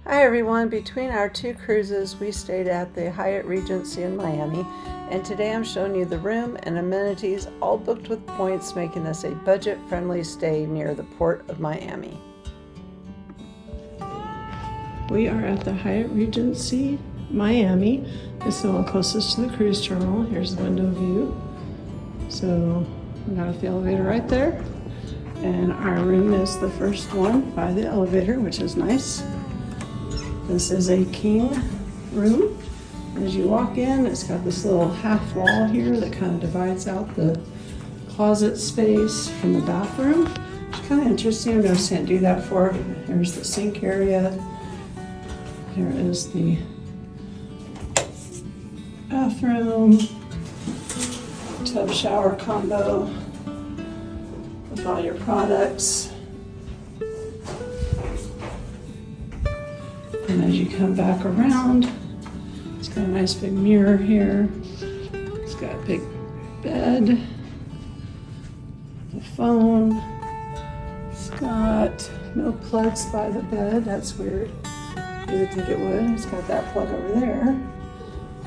Hi everyone, between our two cruises we stayed at the Hyatt Regency in Miami, and today I'm showing you the room and amenities all booked with points, making this a budget-friendly stay near the Port of Miami. We are at the Hyatt Regency Miami. This is the one closest to the cruise terminal. Here's the window view. So we got the elevator right there, and our room is the first one by the elevator, which is nice. This is a king room. As you walk in, it's got this little half wall here that kind of divides out the closet space from the bathroom. It's kind of interesting. I've never seen it do that before. Here's the sink area. Here is the bathroom, tub shower combo with all your products. And as you come back around, it's got a nice big mirror here. It's got a big bed, the phone. It's got no plugs by the bed. That's weird. You would think it would. It's got that plug over there.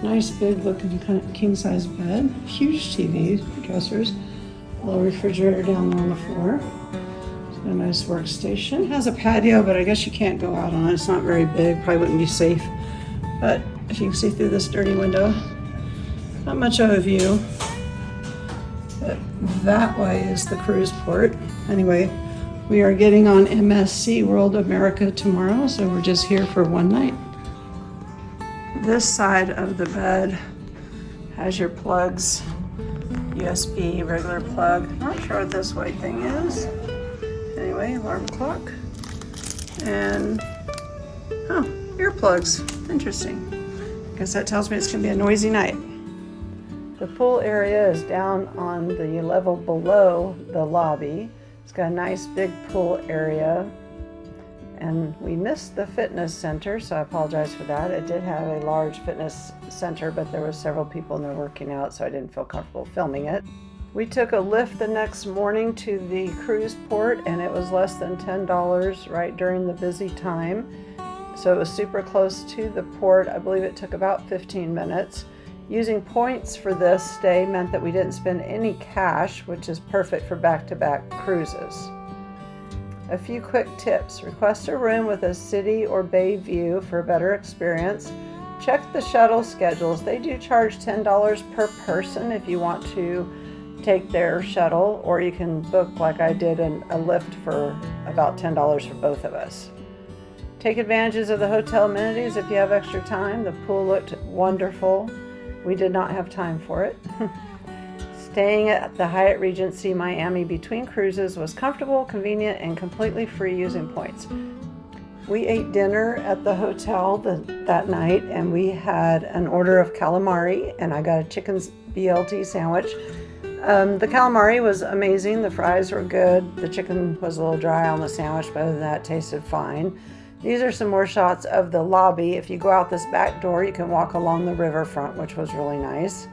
Nice big looking kind of king size bed. Huge TV, dressers. A little refrigerator down there on the floor. A nice workstation. It has a patio, but I guess you can't go out on it. It's not very big. Probably wouldn't be safe. But if you can see through this dirty window, not much of a view. But that way is the cruise port. Anyway, we are getting on MSC World America tomorrow, so we're just here for one night. This side of the bed has your plugs. USB, regular plug. Not sure what this white thing is. Anyway, alarm clock, and earplugs. Interesting. I guess that tells me it's gonna be a noisy night. The pool area is down on the level below the lobby. It's got a nice big pool area, and we missed the fitness center, so I apologize for that. It did have a large fitness center, but there were several people in there working out, so I didn't feel comfortable filming it. We took a lift the next morning to the cruise port, and it was less than $10 right during the busy time. So it was super close to the port. I believe it took about 15 minutes. Using points for this stay meant that we didn't spend any cash, which is perfect for back-to-back cruises. A few quick tips. Request a room with a city or bay view for a better experience. Check the shuttle schedules. They do charge $10 per person if you want to take their shuttle, or you can book, like I did, a lift for about $10 for both of us. Take advantages of the hotel amenities if you have extra time. The pool looked wonderful. We did not have time for it. Staying at the Hyatt Regency Miami between cruises was comfortable, convenient, and completely free using points. We ate dinner at the hotel that night, and we had an order of calamari, and I got a chicken BLT sandwich. The calamari was amazing. The fries were good. The chicken was a little dry on the sandwich, but other than that, it tasted fine. These are some more shots of the lobby. If you go out this back door, you can walk along the riverfront, which was really nice.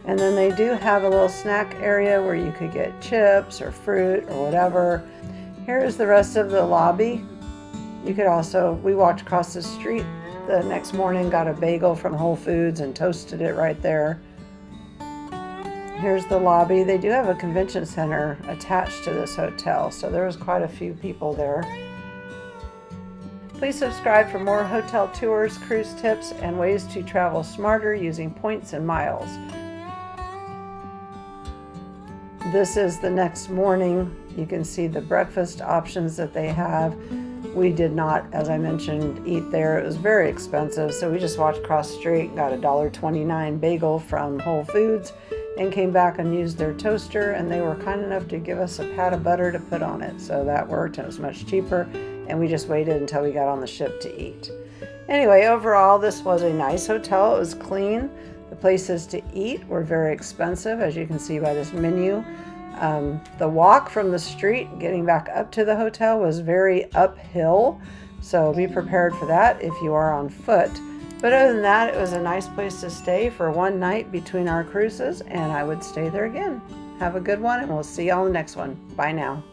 And then they do have a little snack area where you could get chips or fruit or whatever. Here's the rest of the lobby. You could also, we walked across the street the next morning, got a bagel from Whole Foods and toasted it right there. Here's the lobby. They do have a convention center attached to this hotel, so there was quite a few people there. Please subscribe for more hotel tours, cruise tips, and ways to travel smarter using points and miles. This is the next morning. You can see the breakfast options that they have. We did not, as I mentioned, eat there. It was very expensive, so we just walked across the street and got a $1.29 bagel from Whole Foods and came back and used their toaster, and they were kind enough to give us a pat of butter to put on it. So that worked, and it was much cheaper, and we just waited until we got on the ship to eat. Anyway, overall, this was a nice hotel. It was clean. The places to eat were very expensive, as you can see by this menu. The walk from the street getting back up to the hotel was very uphill, so be prepared for that if you are on foot. But other than that, it was a nice place to stay for one night between our cruises, and I would stay there again. Have a good one, and we'll see you on the next one. Bye now.